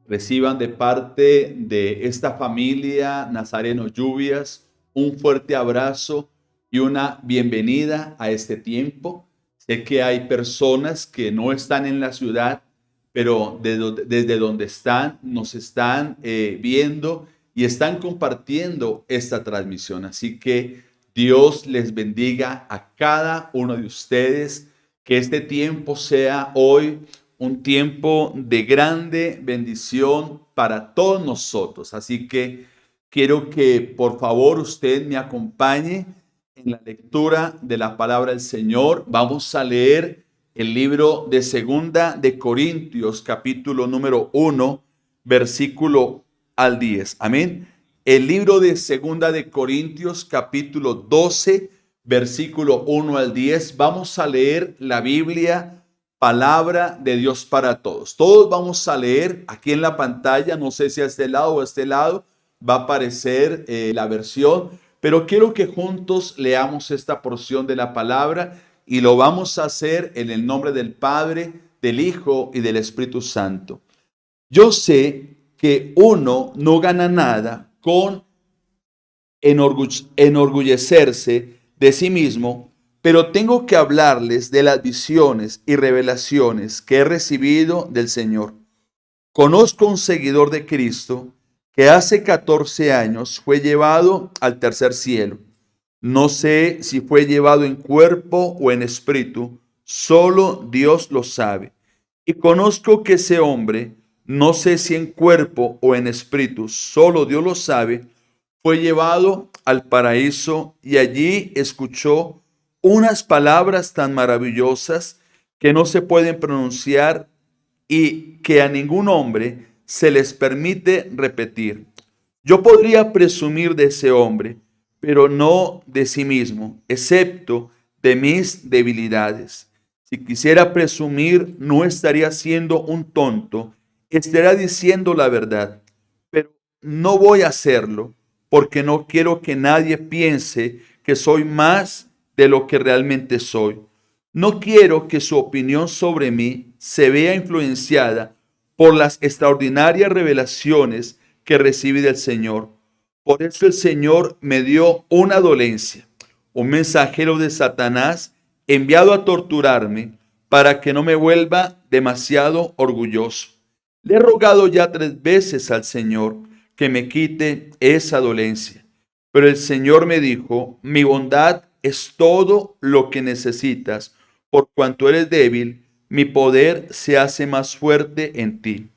Reciban de parte de esta familia Nazareno Lluvias un fuerte abrazo y una bienvenida a este tiempo. Sé que hay personas que no están en la ciudad, pero desde donde están, nos están viendo y están compartiendo esta transmisión. Así que Dios les bendiga a cada uno de ustedes. Que este tiempo sea hoy un tiempo de grande bendición para todos nosotros. Así que quiero que por favor usted me acompañe en la lectura de la palabra del Señor. Vamos a leer el libro de Segunda de Corintios, capítulo número 1, versículo al 10. Amén. El libro de Segunda de Corintios, capítulo 12, versículo 1 al 10. Vamos a leer la Biblia, palabra de Dios para todos. Todos vamos a leer aquí en la pantalla, no sé si a este lado o a este lado va a aparecer la versión, pero quiero que juntos leamos esta porción de la palabra y lo vamos a hacer en el nombre del Padre, del Hijo y del Espíritu Santo. Yo sé que uno no gana nada con enorgullecerse de sí mismo, pero tengo que hablarles de las visiones y revelaciones que he recibido del Señor. Conozco un seguidor de Cristo que hace 14 años fue llevado al tercer cielo. No sé si fue llevado en cuerpo o en espíritu, solo Dios lo sabe. Y conozco que ese hombre, no sé si en cuerpo o en espíritu, solo Dios lo sabe, fue llevado al paraíso y allí escuchó unas palabras tan maravillosas que no se pueden pronunciar y que a ningún hombre se les permite repetir. Yo podría presumir de ese hombre, pero no de sí mismo, excepto de mis debilidades. Si quisiera presumir, no estaría siendo un tonto, estaría diciendo la verdad, pero no voy a hacerlo porque no quiero que nadie piense que soy más de lo que realmente soy. No quiero que su opinión sobre mí se vea influenciada por las extraordinarias revelaciones que recibí del Señor. Por eso el Señor me dio una dolencia, un mensajero de Satanás enviado a torturarme para que no me vuelva demasiado orgulloso. Le he rogado ya 3 veces al Señor que me quite esa dolencia. Pero el Señor me dijo, mi bondad es todo lo que necesitas. Por cuanto eres débil, mi poder se hace más fuerte en ti.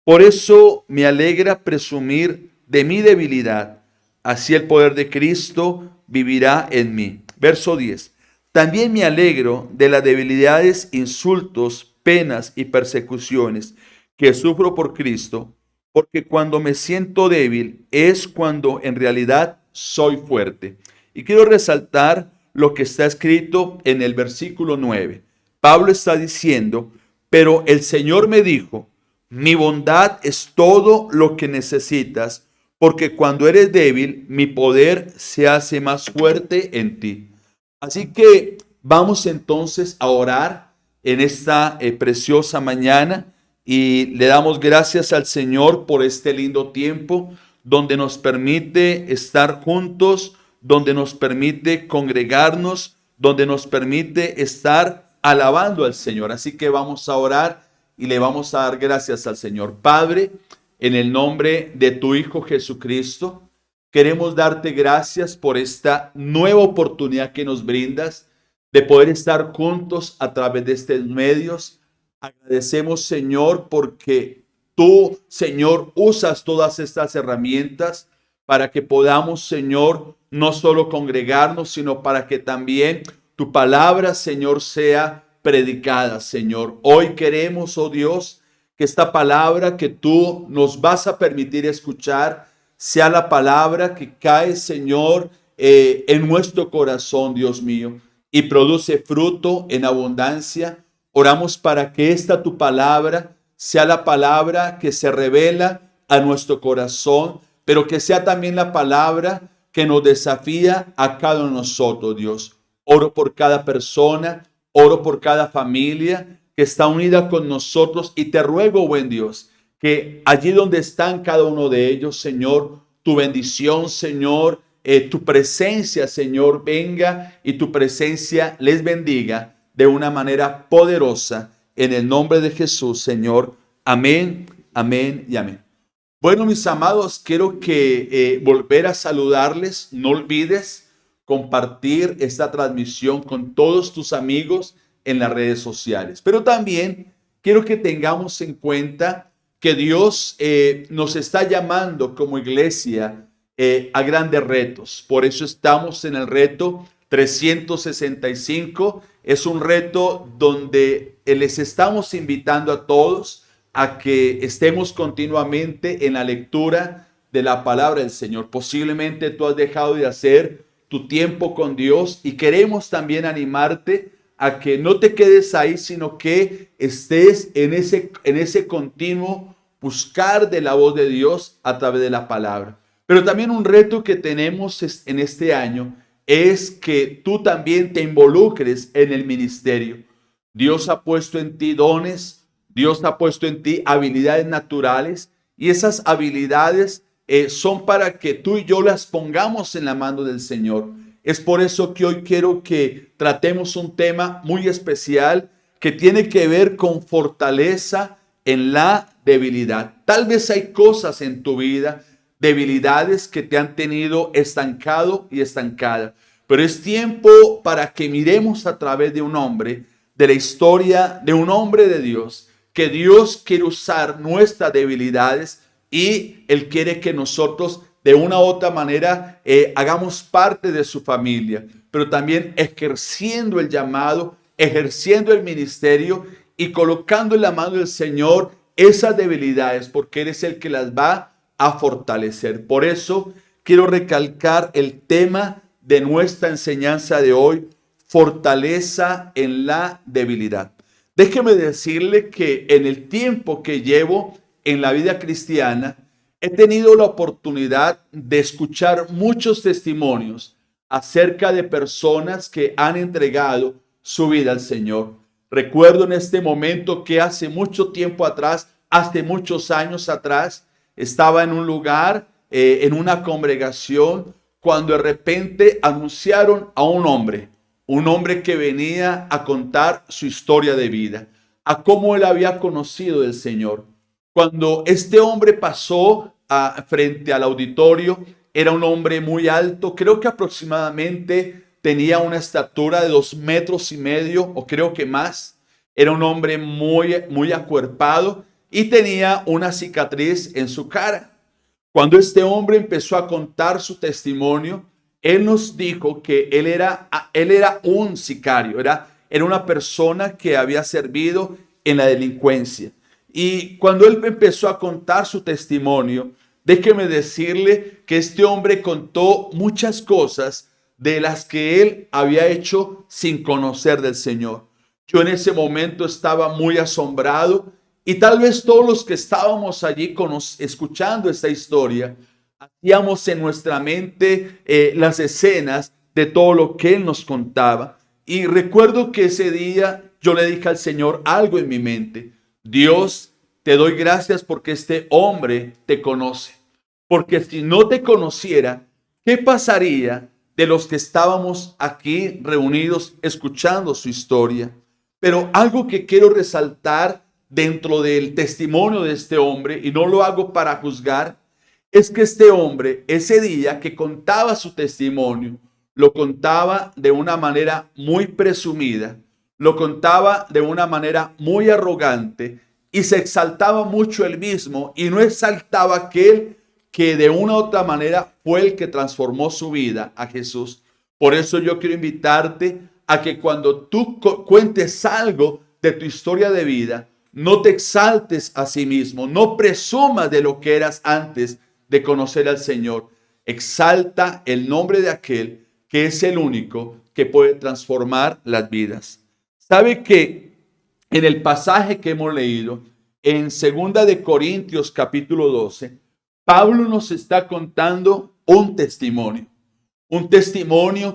Por eso me alegra presumir de mi debilidad. Así el poder de Cristo vivirá en mí. Verso 10. También me alegro de las debilidades, insultos, penas y persecuciones que sufro por Cristo, porque cuando me siento débil es cuando en realidad soy fuerte. Y quiero resaltar lo que está escrito en el versículo 9. Pablo está diciendo, pero el Señor me dijo, mi bondad es todo lo que necesitas, porque cuando eres débil, mi poder se hace más fuerte en ti. Así que vamos entonces a orar en esta preciosa mañana y le damos gracias al Señor por este lindo tiempo donde nos permite estar juntos, donde nos permite congregarnos, donde nos permite estar alabando al Señor. Así que vamos a orar y le vamos a dar gracias al Señor. Padre, en el nombre de tu Hijo Jesucristo, queremos darte gracias por esta nueva oportunidad que nos brindas de poder estar juntos a través de estos medios. Agradecemos, Señor, porque tú, Señor, usas todas estas herramientas para que podamos, Señor, no solo congregarnos, sino para que también tu palabra, Señor, sea predicada, Señor. Hoy queremos, oh Dios, que esta palabra que tú nos vas a permitir escuchar sea la palabra que cae, Señor, en nuestro corazón, Dios mío, y produce fruto en abundancia. Oramos para que esta tu palabra sea la palabra que se revela a nuestro corazón, pero que sea también la palabra que nos desafía a cada uno de nosotros, Dios. Oro por cada persona, oro por cada familia que está unida con nosotros y te ruego, buen Dios, que allí donde están cada uno de ellos, Señor, tu bendición, Señor, tu presencia, Señor, venga y tu presencia les bendiga de una manera poderosa. En el nombre de Jesús, Señor. Amén, amén y amén. Bueno, mis amados, quiero que volver a saludarles. No olvides compartir esta transmisión con todos tus amigos en las redes sociales. Pero también quiero que tengamos en cuenta que Dios nos está llamando como iglesia a grandes retos. Por eso estamos en el reto 365. Es un reto donde les estamos invitando a todos a que estemos continuamente en la lectura de la palabra del Señor. Posiblemente tú has dejado de hacer tu tiempo con Dios y queremos también animarte a que no te quedes ahí, sino que estés en ese continuo buscar de la voz de Dios a través de la palabra. Pero también un reto que tenemos en este año es que tú también te involucres en el ministerio. Dios ha puesto en ti dones, Dios ha puesto en ti habilidades naturales y esas habilidades son para que tú y yo las pongamos en la mano del Señor. Es por eso que hoy quiero que tratemos un tema muy especial que tiene que ver con fortaleza en la debilidad. Tal vez hay cosas en tu vida, debilidades que te han tenido estancado y estancada, pero es tiempo para que miremos a través de un hombre, de la historia de un hombre de Dios, que Dios quiere usar nuestras debilidades y Él quiere que nosotros de una u otra manera hagamos parte de su familia, pero también ejerciendo el llamado, ejerciendo el ministerio y colocando en la mano del Señor esas debilidades, porque Él es el que las va a fortalecer. Por eso quiero recalcar el tema de nuestra enseñanza de hoy: fortaleza en la debilidad. Déjeme decirle que en el tiempo que llevo en la vida cristiana, he tenido la oportunidad de escuchar muchos testimonios acerca de personas que han entregado su vida al Señor. Recuerdo en este momento que hace mucho tiempo atrás, hace muchos años atrás, estaba en un lugar, en una congregación, cuando de repente anunciaron a un hombre que venía a contar su historia de vida, a cómo él había conocido del Señor. Cuando este hombre pasó frente al auditorio, era un hombre muy alto, creo que aproximadamente tenía una estatura de 2,5 metros, o creo que más. Era un hombre muy acuerpado y tenía una cicatriz en su cara. Cuando este hombre empezó a contar su testimonio, él nos dijo que él era un sicario, era una persona que había servido en la delincuencia. Y cuando él empezó a contar su testimonio, déjeme decirle que este hombre contó muchas cosas de las que él había hecho sin conocer del Señor. Yo en ese momento estaba muy asombrado y tal vez todos los que estábamos allí escuchando esta historia, hacíamos en nuestra mente las escenas de todo lo que él nos contaba. Y recuerdo que ese día yo le dije al Señor algo en mi mente: Dios, te doy gracias porque este hombre te conoce. Porque si no te conociera, ¿qué pasaría de los que estábamos aquí reunidos escuchando su historia? Pero algo que quiero resaltar dentro del testimonio de este hombre, y no lo hago para juzgar, es que este hombre, ese día que contaba su testimonio, lo contaba de una manera muy presumida, lo contaba de una manera muy arrogante y se exaltaba mucho él mismo y no exaltaba aquel que de una u otra manera fue el que transformó su vida a Jesús. Por eso yo quiero invitarte a que cuando tú cuentes algo de tu historia de vida, no te exaltes a sí mismo, no presumas de lo que eras antes de conocer al Señor. Exalta el nombre de aquel que es el único que puede transformar las vidas. ¿Sabe que en el pasaje que hemos leído, en 2 de Corintios capítulo 12, Pablo nos está contando un testimonio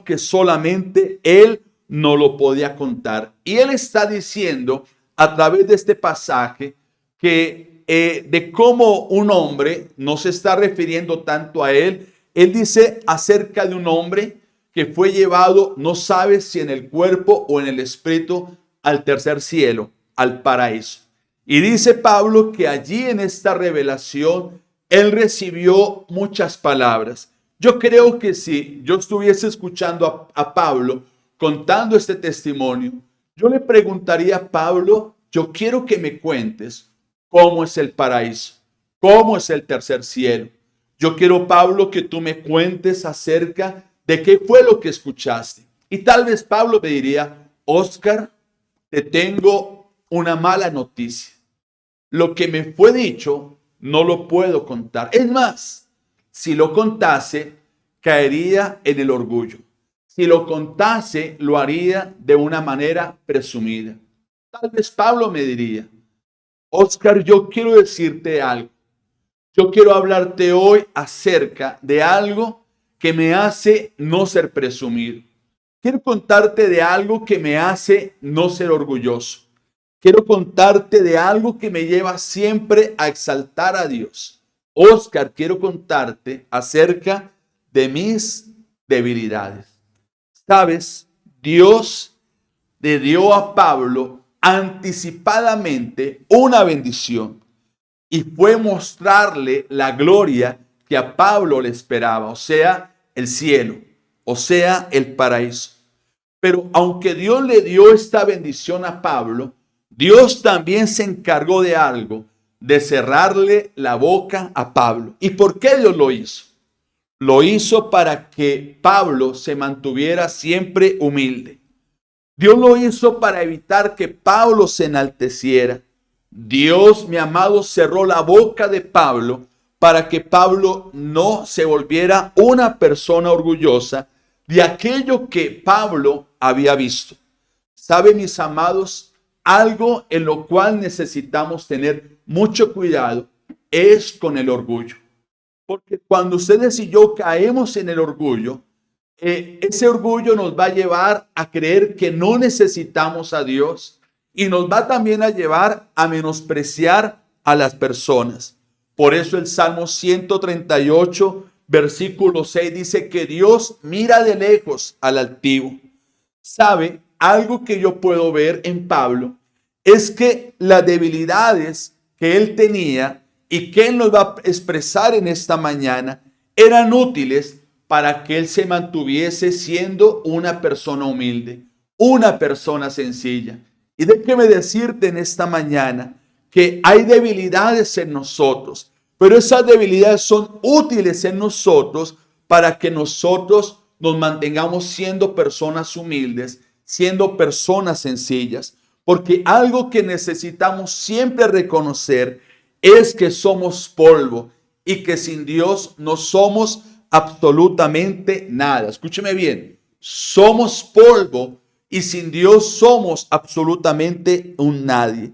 que solamente él no lo podía contar. Y él está diciendo a través de este pasaje que de cómo un hombre, no se está refiriendo tanto a él dice acerca de un hombre que fue llevado, no sabe si en el cuerpo o en el espíritu, al tercer cielo, al paraíso. Y dice Pablo que allí en esta revelación él recibió muchas palabras. Yo creo que si yo estuviese escuchando a Pablo contando este testimonio, yo le preguntaría a Pablo, yo quiero que me cuentes cómo es el paraíso, cómo es el tercer cielo. Yo quiero, Pablo, que tú me cuentes acerca de qué fue lo que escuchaste. Y tal vez Pablo me diría, Oscar, te tengo una mala noticia. Lo que me fue dicho no lo puedo contar. Es más, si lo contase, caería en el orgullo. Si lo contase, lo haría de una manera presumida. Tal vez Pablo me diría, Oscar, yo quiero decirte algo. Yo quiero hablarte hoy acerca de algo que me hace no ser presumido. Quiero contarte de algo que me hace no ser orgulloso. Quiero contarte de algo que me lleva siempre a exaltar a Dios. Oscar, quiero contarte acerca de mis debilidades. ¿Sabes? Dios le dio a Pablo anticipadamente una bendición. Y fue mostrarle la gloria que a Pablo le esperaba, o sea, el cielo, o sea, el paraíso. Pero aunque Dios le dio esta bendición a Pablo, Dios también se encargó de algo, de cerrarle la boca a Pablo. ¿Y por qué Dios lo hizo? Lo hizo para que Pablo se mantuviera siempre humilde. Dios lo hizo para evitar que Pablo se enalteciera. Dios, mi amado, cerró la boca de Pablo para que Pablo no se volviera una persona orgullosa de aquello que Pablo había visto. ¿Sabe, mis amados? Algo en lo cual necesitamos tener mucho cuidado es con el orgullo. Porque cuando ustedes y yo caemos en el orgullo, ese orgullo nos va a llevar a creer que no necesitamos a Dios y nos va también a llevar a menospreciar a las personas. Por eso el Salmo 138, versículo 6 dice que Dios mira de lejos al altivo. ¿Sabe? Algo que yo puedo ver en Pablo es que las debilidades que él tenía y que él nos va a expresar en esta mañana eran útiles para que él se mantuviese siendo una persona humilde, una persona sencilla. Y déjeme decirte en esta mañana que hay debilidades en nosotros, pero esas debilidades son útiles en nosotros para que nosotros nos mantengamos siendo personas humildes, siendo personas sencillas. Porque algo que necesitamos siempre reconocer es que somos polvo y que sin Dios no somos absolutamente nada. Escúcheme bien, somos polvo y sin Dios somos absolutamente un nadie.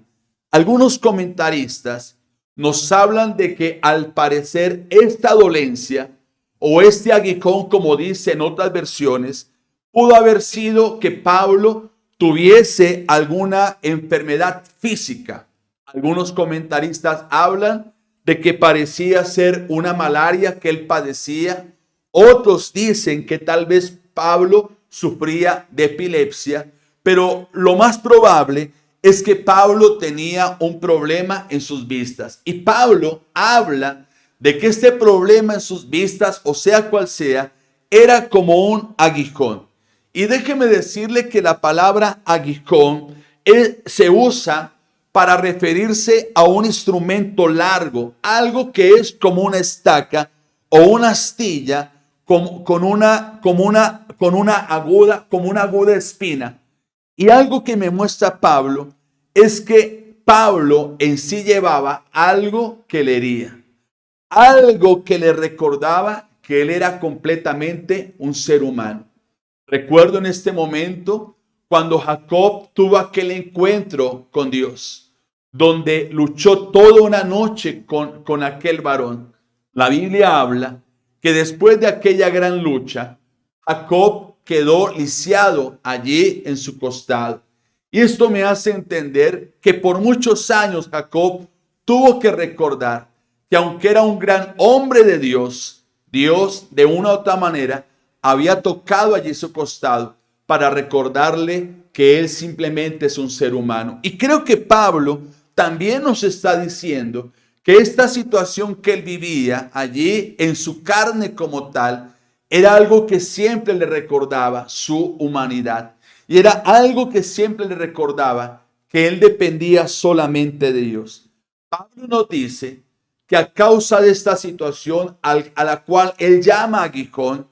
Algunos comentaristas nos hablan de que al parecer esta dolencia o este aguijón, como dice en otras versiones, pudo haber sido que Pablo tuviese alguna enfermedad física. Algunos comentaristas hablan de que parecía ser una malaria que él padecía. Otros dicen que tal vez Pablo sufría de epilepsia, pero lo más probable es que Pablo tenía un problema en sus vistas. Y Pablo habla de que este problema en sus vistas, o sea cual sea, era como un aguijón. Y déjeme decirle que la palabra aguijón se usa para referirse a un instrumento largo, algo que es como una estaca o una astilla con una aguda espina. Y algo que me muestra Pablo es que Pablo en sí llevaba algo que le hería, algo que le recordaba que él era completamente un ser humano. Recuerdo en este momento cuando Jacob tuvo aquel encuentro con Dios, donde luchó toda una noche con aquel varón. La Biblia habla que después de aquella gran lucha, Jacob quedó lisiado allí en su costado. Y esto me hace entender que por muchos años Jacob tuvo que recordar que aunque era un gran hombre de Dios, Dios de una u otra manera había tocado allí su costado para recordarle que él simplemente es un ser humano. Y creo que Pablo también nos está diciendo que esta situación que él vivía allí en su carne como tal, era algo que siempre le recordaba su humanidad. Y era algo que siempre le recordaba que él dependía solamente de Dios. Pablo nos dice que a causa de esta situación a la cual él llama aguijón,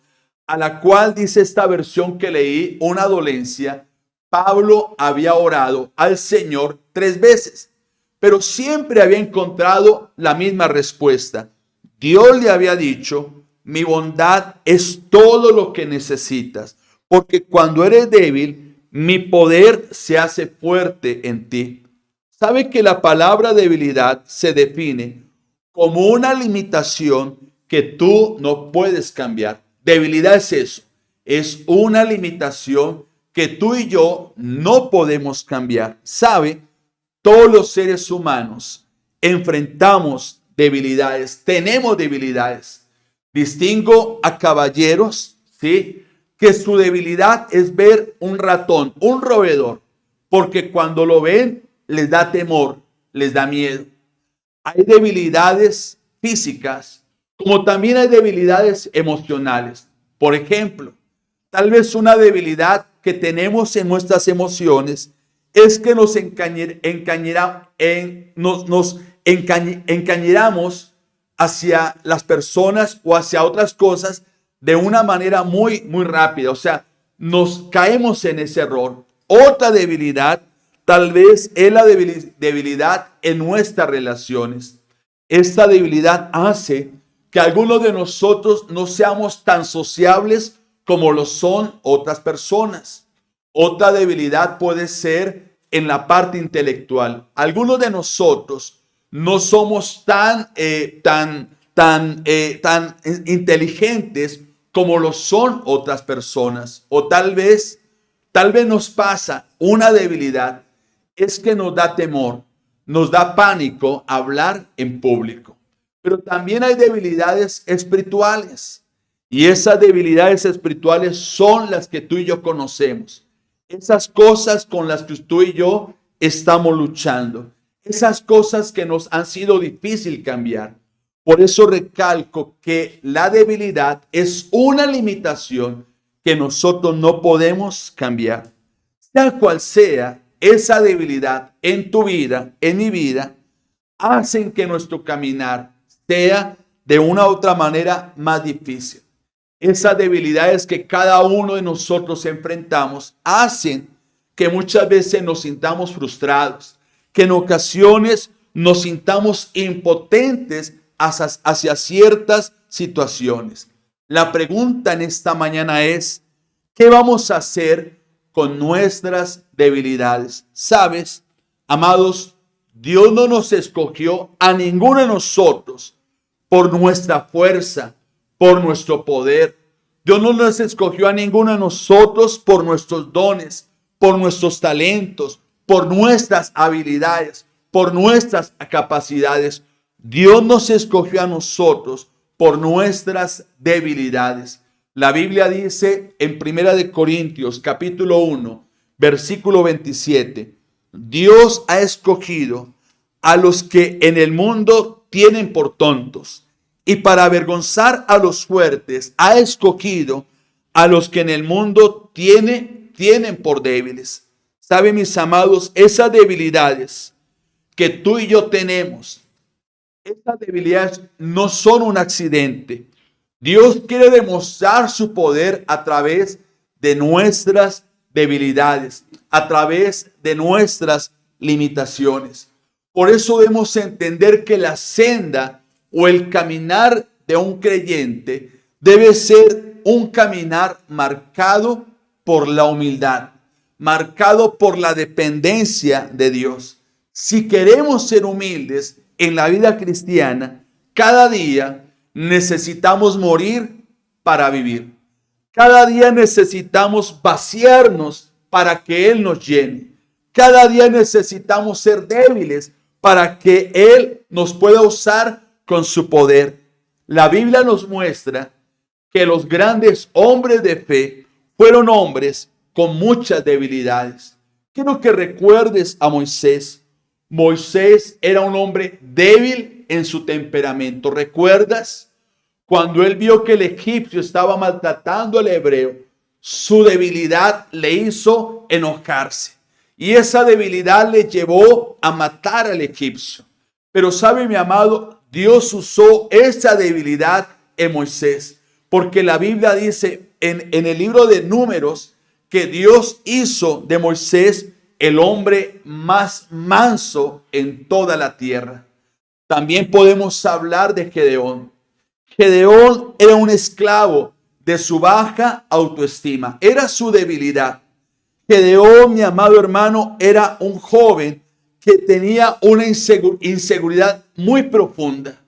a la cual dice esta versión que leí, una dolencia, Pablo había orado al Señor 3 veces, pero siempre había encontrado la misma respuesta. Dios le había dicho: mi bondad es todo lo que necesitas, porque cuando eres débil, mi poder se hace fuerte en ti. ¿Sabe que la palabra debilidad se define como una limitación que tú no puedes cambiar? Debilidad es eso, es una limitación que tú y yo no podemos cambiar. ¿Sabe? Todos los seres humanos enfrentamos debilidades, tenemos debilidades. Distingo a caballeros, ¿sí?, que su debilidad es ver un ratón, un roedor, porque cuando lo ven les da temor, les da miedo. Hay debilidades físicas, como también hay debilidades emocionales. Por ejemplo, tal vez una debilidad que tenemos en nuestras emociones es que nos encañeramos hacia las personas o hacia otras cosas de una manera muy rápida. O sea, nos caemos en ese error. Otra debilidad tal vez es la debilidad en nuestras relaciones. Esta debilidad hace que algunos de nosotros no seamos tan sociables como lo son otras personas. Otra debilidad puede ser en la parte intelectual. Algunos de nosotros no somos tan inteligentes como lo son otras personas. O tal vez nos pasa una debilidad, es que nos da temor, nos da pánico hablar en público. Pero también hay debilidades espirituales. Y esas debilidades espirituales son las que tú y yo conocemos. Esas cosas con las que tú y yo estamos luchando. Esas cosas que nos han sido difícil cambiar. Por eso recalco que la debilidad es una limitación que nosotros no podemos cambiar. Sea cual sea esa debilidad en tu vida, en mi vida, hacen que nuestro caminar sea de una u otra manera más difícil. Esas debilidades que cada uno de nosotros enfrentamos hacen que muchas veces nos sintamos frustrados, que en ocasiones nos sintamos impotentes hacia ciertas situaciones. La pregunta en esta mañana es: ¿qué vamos a hacer con nuestras debilidades? ¿Sabes, amados? Dios no nos escogió a ninguno de nosotros por nuestra fuerza, por nuestro poder. Dios no nos escogió a ninguno de nosotros por nuestros dones, por nuestros talentos, por nuestras habilidades, por nuestras capacidades. Dios nos escogió a nosotros por nuestras debilidades. La Biblia dice en 1 Corintios capítulo 1, versículo 27, Dios ha escogido a los que en el mundo tienen por tontos, y para avergonzar a los fuertes ha escogido a los que en el mundo tienen por débiles. ¿Saben, mis amados? Esas debilidades que tú y yo tenemos, estas debilidades no son un accidente. Dios quiere demostrar su poder a través de nuestras debilidades, a través de nuestras limitaciones. Por eso debemos entender que la senda o el caminar de un creyente debe ser un caminar marcado por la humildad, marcado por la dependencia de Dios. Si queremos ser humildes en la vida cristiana, cada día necesitamos morir para vivir. Cada día necesitamos vaciarnos para que Él nos llene. Cada día necesitamos ser débiles para que Él nos pueda usar con su poder. La Biblia nos muestra que los grandes hombres de fe fueron hombres con muchas debilidades. Quiero que recuerdes a Moisés. Moisés era un hombre débil en su temperamento. ¿Recuerdas? Cuando él vio que el egipcio estaba maltratando al hebreo, su debilidad le hizo enojarse. Y esa debilidad le llevó a matar al egipcio. Pero sabe, mi amado, Dios usó esa debilidad en Moisés. Porque la Biblia dice en el libro de Números que Dios hizo de Moisés el hombre más manso en toda la tierra. También podemos hablar de Gedeón. Gedeón era un esclavo de su baja autoestima. Era su debilidad. Gedeón, mi amado hermano, era un joven que tenía una inseguridad muy profunda.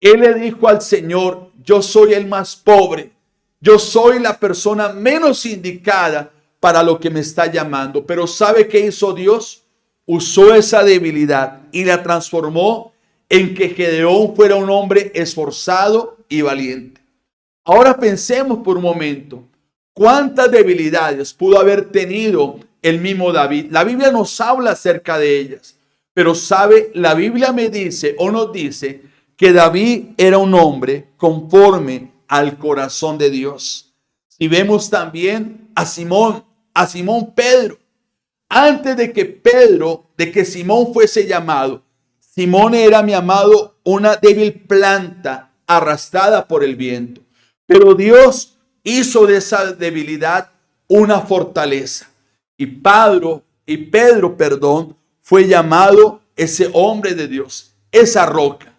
Él le dijo al Señor: yo soy el más pobre. Yo soy la persona menos indicada para lo que me está llamando. Pero ¿sabe qué hizo Dios? Usó esa debilidad y la transformó en que Gedeón fuera un hombre esforzado y valiente. Ahora pensemos por un momento, ¿cuántas debilidades pudo haber tenido el mismo David? La Biblia nos habla acerca de ellas, pero sabe, la Biblia me dice o nos dice que David era un hombre conforme al corazón de Dios. Y vemos también a Simón Pedro. Antes de que Simón fuese llamado, Simón era, mi amado, una débil planta arrastrada por el viento. Pero Dios hizo de esa debilidad una fortaleza. Y Pedro, fue llamado ese hombre de Dios, esa roca.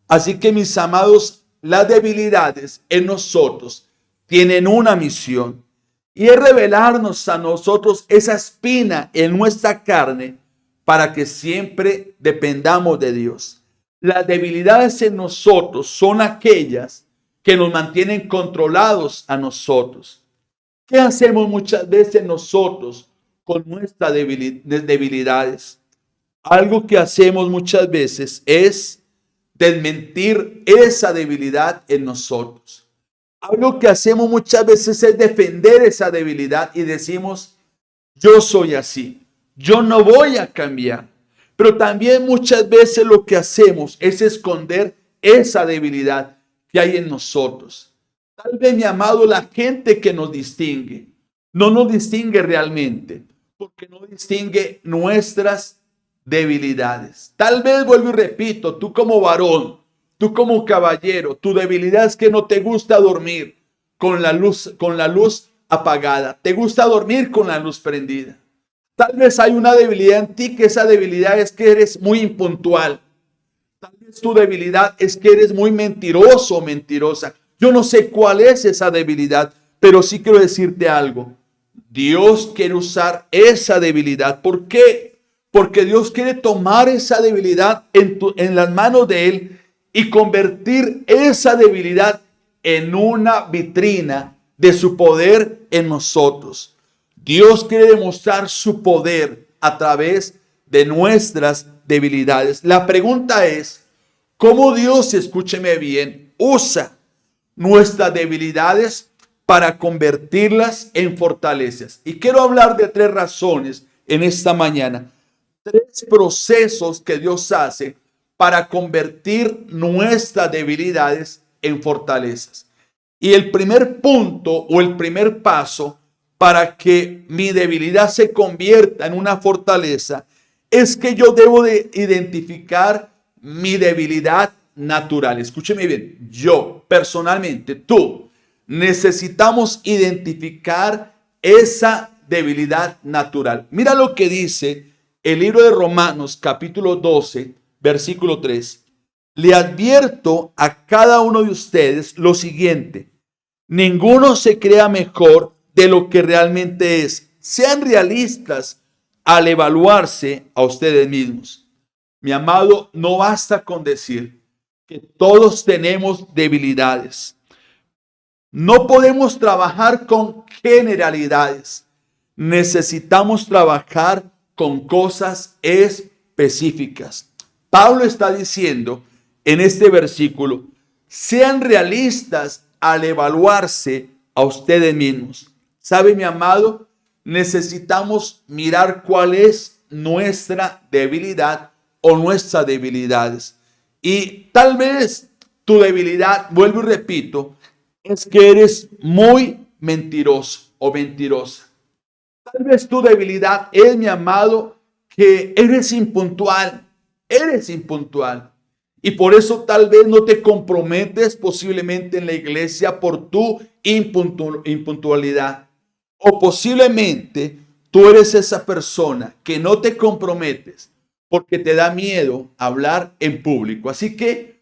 Así que, mis amados, las debilidades en nosotros tienen una misión. Y es revelarnos a nosotros esa espina en nuestra carne para que siempre dependamos de Dios. Las debilidades en nosotros son aquellas que nos mantienen controlados a nosotros. ¿Qué hacemos muchas veces nosotros con nuestras debilidades? Algo que hacemos muchas veces es desmentir esa debilidad en nosotros. Algo que hacemos muchas veces es defender esa debilidad y decimos: yo soy así, yo no voy a cambiar. Pero también muchas veces lo que hacemos es esconder esa debilidad que hay en nosotros. Tal vez, mi amado, la gente que nos distingue no nos distingue realmente, porque no distingue nuestras debilidades. Tal vez, vuelvo y repito, tú como varón, tú como caballero, tu debilidad es que no te gusta dormir con la luz apagada. Te gusta dormir con la luz prendida. Tal vez hay una debilidad en ti, que esa debilidad es que eres muy impuntual. Tal vez tu debilidad es que eres muy mentiroso o mentirosa. Yo no sé cuál es esa debilidad, pero sí quiero decirte algo. Dios quiere usar esa debilidad. ¿Por qué? Porque Dios quiere tomar esa debilidad en las manos de Él y convertir esa debilidad en una vitrina de su poder en nosotros. Dios quiere demostrar su poder a través de nuestras debilidades. La pregunta es, ¿cómo Dios, escúcheme bien, usa nuestras debilidades para convertirlas en fortalezas? Y quiero hablar de 3 razones en esta mañana. 3 procesos que Dios hace para convertir nuestras debilidades en fortalezas. Y el primer punto o el primer paso para que mi debilidad se convierta en una fortaleza es que yo debo de identificar mi debilidad natural. Escúcheme bien, yo personalmente, tú, necesitamos identificar esa debilidad natural. Mira lo que dice el libro de Romanos, capítulo 12, versículo 3. Le advierto a cada uno de ustedes lo siguiente: ninguno se crea mejor de lo que realmente es. Sean realistas al evaluarse a ustedes mismos. Mi amado, no basta con decir que todos tenemos debilidades. No podemos trabajar con generalidades. Necesitamos trabajar con cosas específicas. Pablo está diciendo en este versículo, sean realistas al evaluarse a ustedes mismos. ¿Sabe, mi amado? Necesitamos mirar cuál es nuestra debilidad o nuestras debilidades. Y tal vez tu debilidad, vuelvo y repito, es que eres muy mentiroso o mentirosa. Tal vez tu debilidad es, mi amado, que eres impuntual. Eres impuntual. Y por eso tal vez no te comprometes posiblemente en la iglesia por tu impuntualidad. O posiblemente tú eres esa persona que no te comprometes porque te da miedo hablar en público. Así que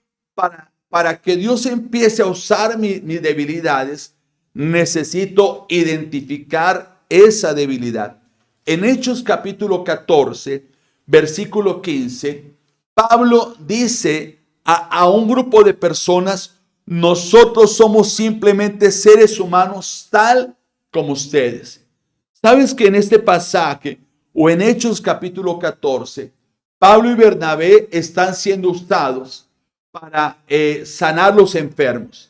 para que Dios empiece a usar mis debilidades, necesito identificar esa debilidad. En Hechos capítulo 14, versículo 15, Pablo dice a un grupo de personas, nosotros somos simplemente seres humanos tal como ustedes. ¿Sabes que en este pasaje o en Hechos capítulo 14, Pablo y Bernabé están siendo usados para sanar los enfermos?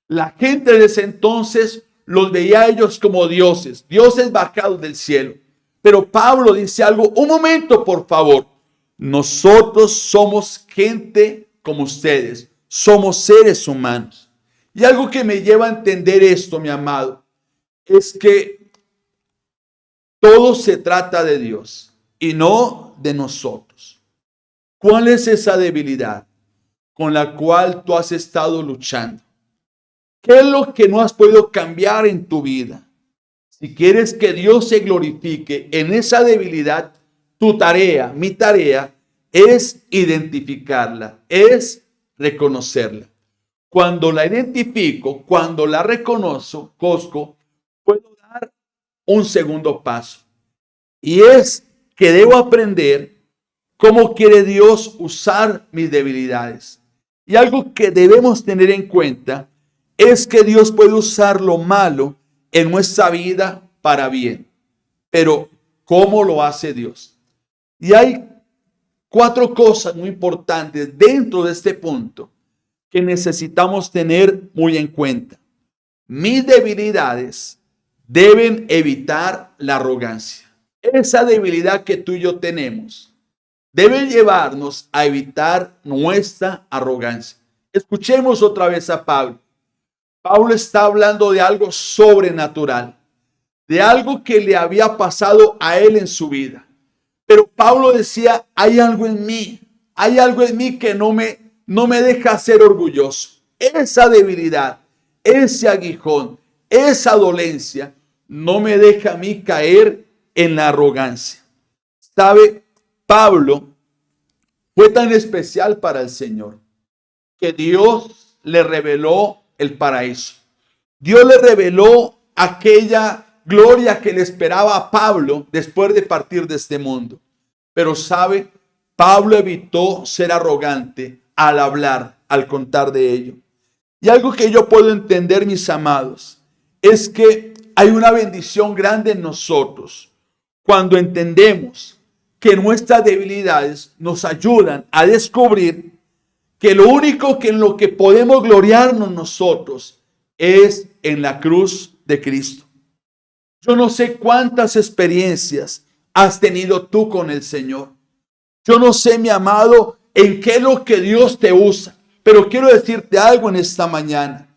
La gente de ese entonces los veía a ellos como dioses bajados del cielo. Pero Pablo dice algo, un momento por favor, nosotros somos gente como ustedes, somos seres humanos. Y algo que me lleva a entender esto, mi amado, es que todo se trata de Dios y no de nosotros. ¿Cuál es esa debilidad con la cual tú has estado luchando? ¿Qué es lo que no has podido cambiar en tu vida? Si quieres que Dios se glorifique en esa debilidad, tu tarea, mi tarea, es identificarla, es reconocerla. Cuando la identifico, cuando la reconozco, puedo dar un segundo paso. Y es que debo aprender cómo quiere Dios usar mis debilidades. Y algo que debemos tener en cuenta es que Dios puede usar lo malo en nuestra vida para bien. Pero, ¿cómo lo hace Dios? Y hay 4 cosas muy importantes dentro de este punto que necesitamos tener muy en cuenta. Mis debilidades deben evitar la arrogancia. Esa debilidad que tú y yo tenemos debe llevarnos a evitar nuestra arrogancia. Escuchemos otra vez a Pablo. Pablo está hablando de algo sobrenatural, de algo que le había pasado a él en su vida. Pero Pablo decía, hay algo en mí que no me deja ser orgulloso. Esa debilidad, ese aguijón, esa dolencia, no me deja a mí caer en la arrogancia. ¿Sabe? Pablo fue tan especial para el Señor que Dios le reveló el paraíso. Dios le reveló aquella gloria que le esperaba a Pablo después de partir de este mundo. Pero sabe, Pablo evitó ser arrogante al hablar, al contar de ello. Y algo que yo puedo entender, mis amados, es que hay una bendición grande en nosotros cuando entendemos que nuestras debilidades nos ayudan a descubrir que lo único que en lo que podemos gloriarnos nosotros es en la cruz de Cristo. Yo no sé cuántas experiencias has tenido tú con el Señor. Yo no sé, mi amado, en qué es lo que Dios te usa. Pero quiero decirte algo en esta mañana.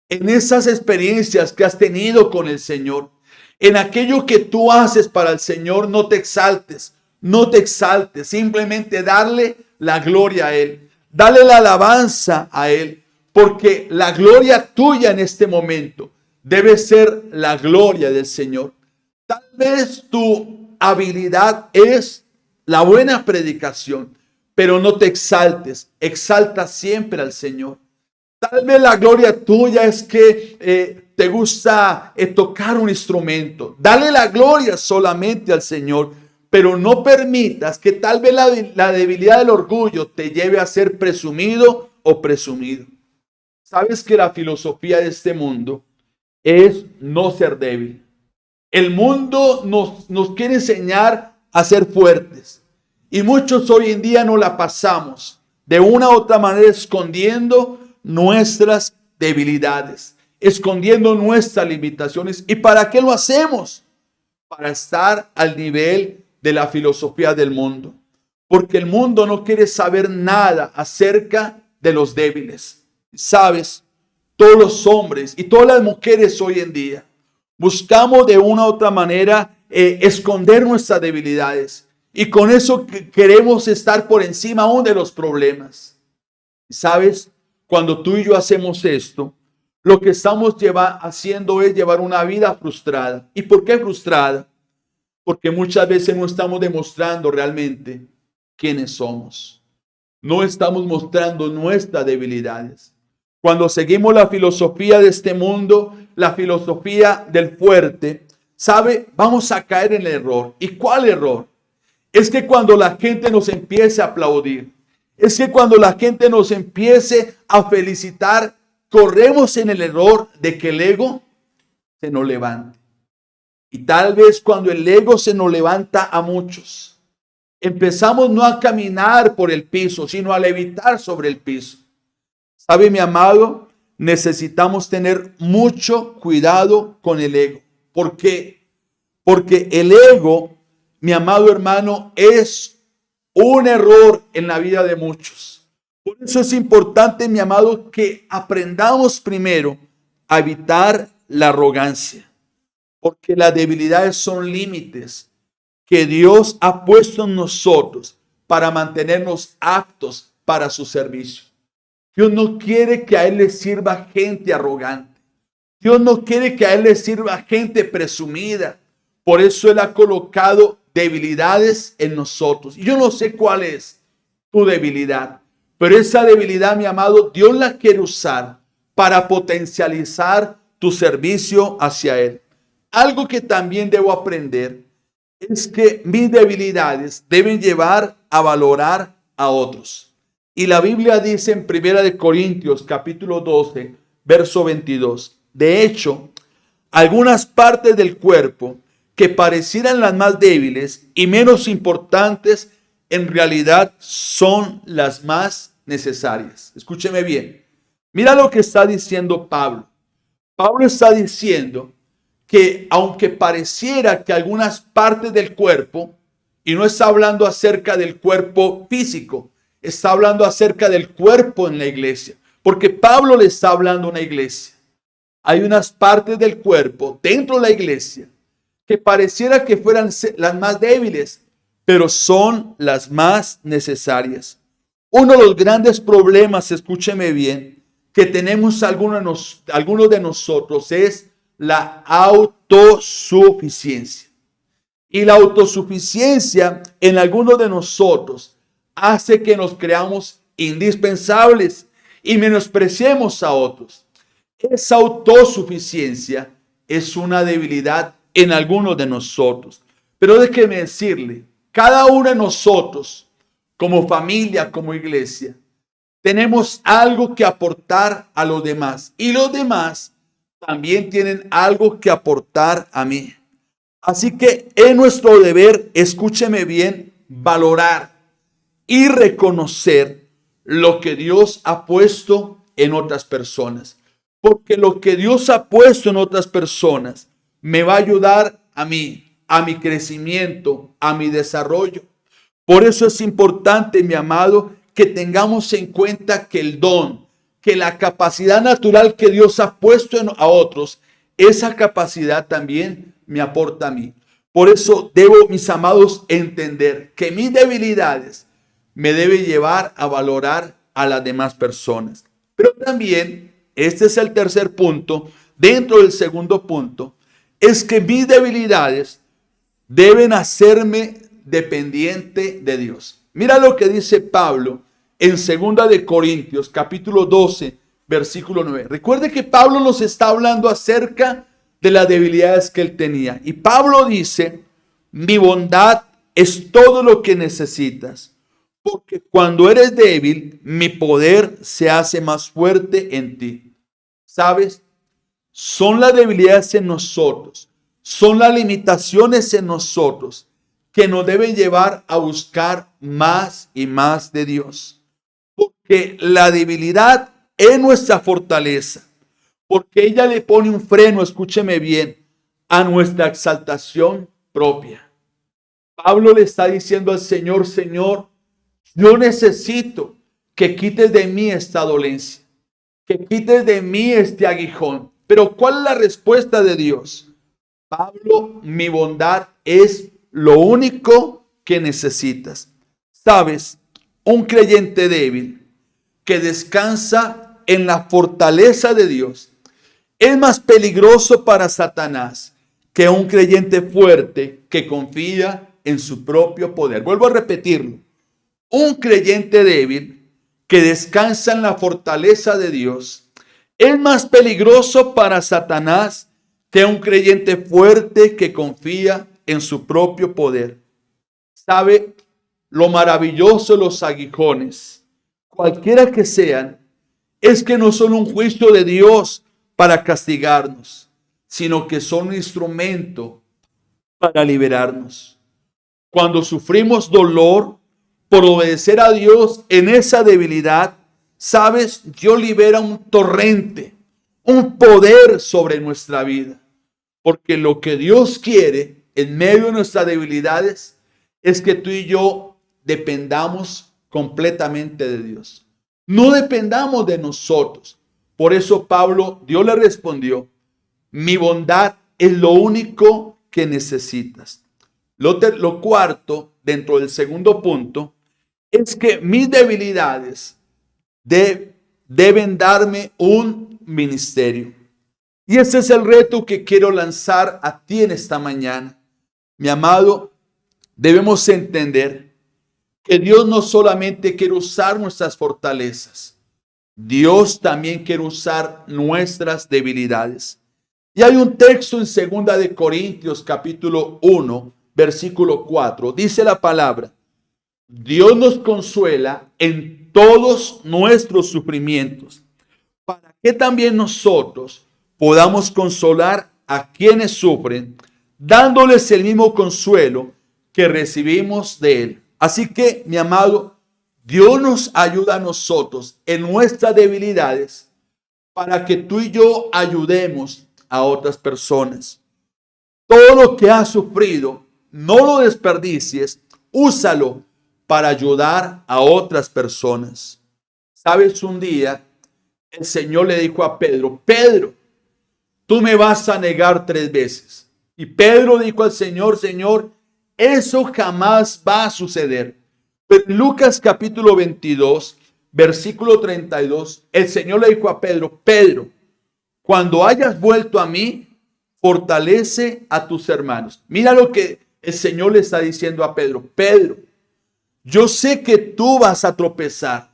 En esas experiencias que has tenido con el Señor, en aquello que tú haces para el Señor, no te exaltes. No te exaltes. Simplemente darle la gloria a Él. Dale la alabanza a Él. Porque la gloria tuya en este momento debe ser la gloria del Señor. Tal vez tu habilidad es la buena predicación, pero no te exaltes. Exalta siempre al Señor. Tal vez la gloria tuya es que te gusta tocar un instrumento. Dale la gloria solamente al Señor, pero no permitas que tal vez la debilidad del orgullo te lleve a ser presumido o presumido. Sabes que la filosofía de este mundo es no ser débil. El mundo nos quiere enseñar a ser fuertes. Y muchos hoy en día no la pasamos de una u otra manera escondiendo nuestras debilidades, escondiendo nuestras limitaciones. ¿Y para qué lo hacemos? Para estar al nivel de la filosofía del mundo. Porque el mundo no quiere saber nada acerca de los débiles. ¿Sabes? Todos los hombres y todas las mujeres hoy en día buscamos de una u otra manera esconder nuestras debilidades. Y con eso queremos estar por encima aún de los problemas. ¿Sabes? Cuando tú y yo hacemos esto, lo que estamos haciendo es llevar una vida frustrada. ¿Y por qué frustrada? Porque muchas veces no estamos demostrando realmente quiénes somos. No estamos mostrando nuestras debilidades. Cuando seguimos la filosofía de este mundo, la filosofía del fuerte, ¿sabe? Vamos a caer en el error. ¿Y cuál error? Es que cuando la gente nos empiece a aplaudir, es que cuando la gente nos empiece a felicitar, corremos en el error de que el ego se nos levante. Y tal vez cuando el ego se nos levanta a muchos, empezamos no a caminar por el piso, sino a levitar sobre el piso. ¿Sabe, mi amado? Necesitamos tener mucho cuidado con el ego. ¿Por qué? Porque el ego, mi amado hermano, es un error en la vida de muchos. Por eso es importante, mi amado, que aprendamos primero a evitar la arrogancia. Porque las debilidades son límites que Dios ha puesto en nosotros para mantenernos aptos para su servicio. Dios no quiere que a Él le sirva gente arrogante. Dios no quiere que a Él le sirva gente presumida. Por eso Él ha colocado debilidades en nosotros. Y yo no sé cuál es tu debilidad, pero esa debilidad, mi amado, Dios la quiere usar para potencializar tu servicio hacia Él. Algo que también debo aprender es que mis debilidades deben llevar a valorar a otros. Y la Biblia dice en 1 Corintios capítulo 12, verso 22. De hecho, algunas partes del cuerpo que parecieran las más débiles y menos importantes, en realidad son las más necesarias. Escúcheme bien. Mira lo que está diciendo Pablo. Pablo está diciendo que aunque pareciera que algunas partes del cuerpo, y no está hablando acerca del cuerpo físico, está hablando acerca del cuerpo en la iglesia, porque Pablo le está hablando a una iglesia. Hay unas partes del cuerpo dentro de la iglesia que pareciera que fueran las más débiles, pero son las más necesarias. Uno de los grandes problemas, escúcheme bien, que tenemos algunos de nosotros es la autosuficiencia. Y la autosuficiencia en algunos de nosotros hace que nos creamos indispensables y menospreciemos a otros. Esa autosuficiencia es una debilidad en algunos de nosotros. Pero déjeme decirle, cada uno de nosotros, como familia, como iglesia, tenemos algo que aportar a los demás. Y los demás también tienen algo que aportar a mí. Así que es nuestro deber, escúcheme bien, valorar y reconocer lo que Dios ha puesto en otras personas. Porque lo que Dios ha puesto en otras personas me va a ayudar a mí, a mi crecimiento, a mi desarrollo. Por eso es importante, mi amado, que tengamos en cuenta que el don, que la capacidad natural que Dios ha puesto a otros, esa capacidad también me aporta a mí. Por eso debo, mis amados, entender que mis debilidades me deben llevar a valorar a las demás personas. Pero también, este es el tercer punto, dentro del segundo punto, es que mis debilidades deben hacerme dependiente de Dios. Mira lo que dice Pablo en 2 de Corintios, capítulo 12, versículo 9. Recuerde que Pablo nos está hablando acerca de las debilidades que él tenía. Y Pablo dice, mi bondad es todo lo que necesitas, porque cuando eres débil, mi poder se hace más fuerte en ti. ¿Sabes? Son las debilidades en nosotros, son las limitaciones en nosotros que nos deben llevar a buscar más y más de Dios. Porque la debilidad es nuestra fortaleza. Porque ella le pone un freno, escúcheme bien, a nuestra exaltación propia. Pablo le está diciendo al Señor, Señor, yo necesito que quites de mí esta dolencia, que quites de mí este aguijón. Pero ¿cuál es la respuesta de Dios? Pablo, mi bondad es lo único que necesitas. Sabes, un creyente débil que descansa en la fortaleza de Dios es más peligroso para Satanás que un creyente fuerte que confía en su propio poder. Vuelvo a repetirlo. Un creyente débil que descansa en la fortaleza de Dios es más peligroso para Satanás que un creyente fuerte que confía en su propio poder. ¿Sabe lo maravilloso de los aguijones? Cualquiera que sean, es que no son un juicio de Dios para castigarnos, sino que son un instrumento para liberarnos. Cuando sufrimos dolor por obedecer a Dios en esa debilidad, sabes, Dios libera un torrente, un poder sobre nuestra vida. Porque lo que Dios quiere en medio de nuestras debilidades es que tú y yo dependamos completamente de Dios. No dependamos de nosotros. Por eso Dios le respondió, mi bondad es lo único que necesitas. Lo cuarto, dentro del segundo punto, es que mis debilidades deben darme un ministerio. Y ese es el reto que quiero lanzar a ti en esta mañana. Mi amado, debemos entender que Dios no solamente quiere usar nuestras fortalezas, Dios también quiere usar nuestras debilidades. Y hay un texto en 2 de Corintios capítulo 1, versículo 4. Dice la palabra, Dios nos consuela en todos nuestros sufrimientos, para que también nosotros podamos consolar a quienes sufren, dándoles el mismo consuelo que recibimos de Él. Así que, mi amado, Dios nos ayuda a nosotros en nuestras debilidades para que tú y yo ayudemos a otras personas. Todo lo que has sufrido, no lo desperdicies, úsalo para ayudar a otras personas. Sabes, un día el Señor le dijo a Pedro, Pedro, tú me vas a negar 3 veces. Y Pedro dijo al Señor, Señor, eso jamás va a suceder. Pero en Lucas capítulo 22, versículo 32, el Señor le dijo a Pedro, Pedro, cuando hayas vuelto a mí, fortalece a tus hermanos. Mira lo que el Señor le está diciendo a Pedro. Pedro, yo sé que tú vas a tropezar.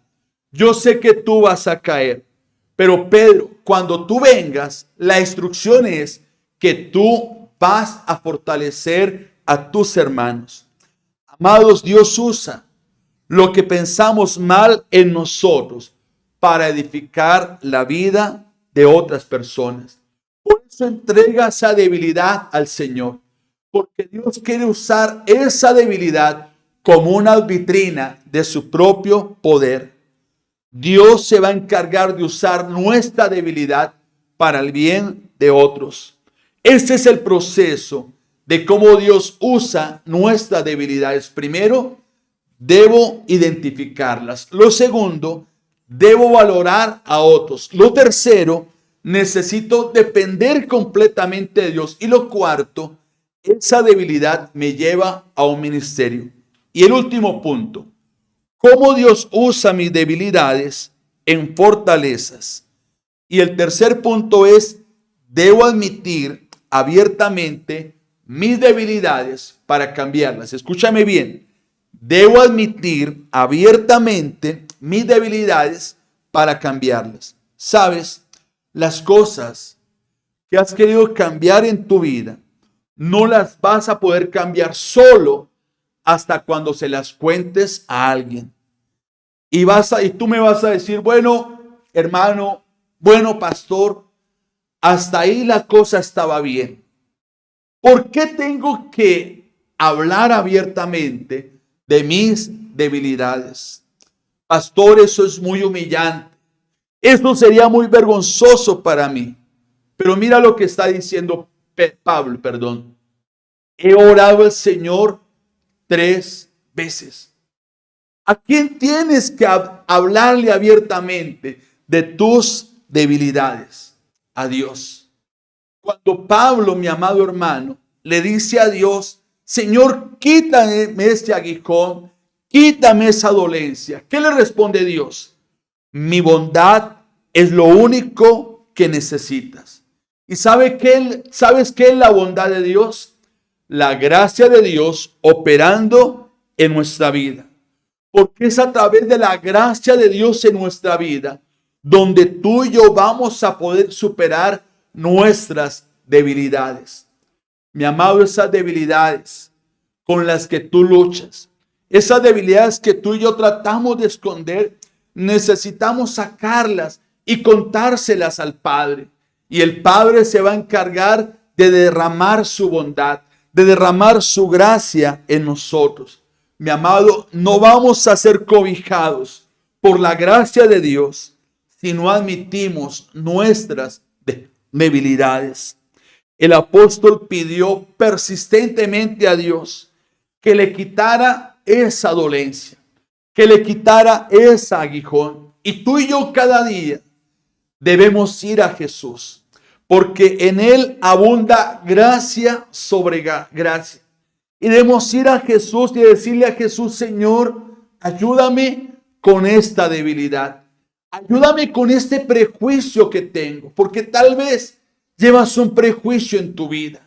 Yo sé que tú vas a caer. Pero Pedro, cuando tú vengas, la instrucción es que tú vas a fortalecer a tus hermanos. Amados, Dios usa lo que pensamos mal en nosotros para edificar la vida de otras personas. Por eso entrega esa debilidad al Señor, porque Dios quiere usar esa debilidad como una vitrina de su propio poder. Dios se va a encargar de usar nuestra debilidad para el bien de otros. Este es el proceso de cómo Dios usa nuestras debilidades. Primero, debo identificarlas. Lo segundo, debo valorar a otros. Lo tercero, necesito depender completamente de Dios. Y lo cuarto, esa debilidad me lleva a un ministerio. Y el último punto, cómo Dios usa mis debilidades en fortalezas. Y el tercer punto es, debo admitir abiertamente mis debilidades para cambiarlas. Escúchame bien. Debo admitir abiertamente mis debilidades para cambiarlas. Sabes, las cosas que has querido cambiar en tu vida, no las vas a poder cambiar solo hasta cuando se las cuentes a alguien. Y tú me vas a decir, bueno, hermano, bueno, pastor, hasta ahí la cosa estaba bien. ¿Por qué tengo que hablar abiertamente de mis debilidades. Pastor, eso es muy humillante. Esto sería muy vergonzoso para mí. Pero mira lo que está diciendo Pablo, perdón. He orado al Señor 3 veces. ¿A quién tienes que hablarle abiertamente de tus debilidades? A Dios. Cuando Pablo, mi amado hermano, le dice a Dios, Señor, quítame este aguijón, quítame esa dolencia. ¿Qué le responde Dios? Mi bondad es lo único que necesitas. ¿Y sabes qué es la bondad de Dios? La gracia de Dios operando en nuestra vida. Porque es a través de la gracia de Dios en nuestra vida donde tú y yo vamos a poder superar nuestras debilidades. Mi amado, esas debilidades con las que tú luchas, esas debilidades que tú y yo tratamos de esconder, necesitamos sacarlas y contárselas al Padre. Y el Padre se va a encargar de derramar su bondad, de derramar su gracia en nosotros. Mi amado, no vamos a ser cobijados por la gracia de Dios si no admitimos nuestras debilidades. El apóstol pidió persistentemente a Dios que le quitara esa dolencia, que le quitara ese aguijón. Y tú y yo cada día debemos ir a Jesús, porque en Él abunda gracia sobre gracia. Y debemos ir a Jesús y decirle a Jesús, Señor, ayúdame con esta debilidad. Ayúdame con este prejuicio que tengo, porque tal vez llevas un prejuicio en tu vida.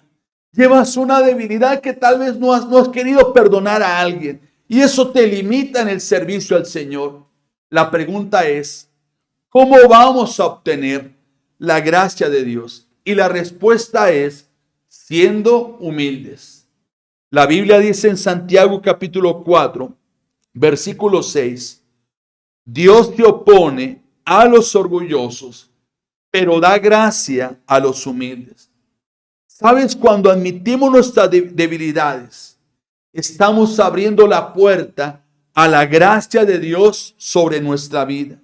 Llevas una debilidad que tal vez no has querido perdonar a alguien. Y eso te limita en el servicio al Señor. La pregunta es, ¿cómo vamos a obtener la gracia de Dios? Y la respuesta es, siendo humildes. La Biblia dice en Santiago capítulo 4, versículo 6, Dios se opone a los orgullosos, pero da gracia a los humildes. ¿Sabes? Cuando admitimos nuestras debilidades, estamos abriendo la puerta a la gracia de Dios sobre nuestra vida.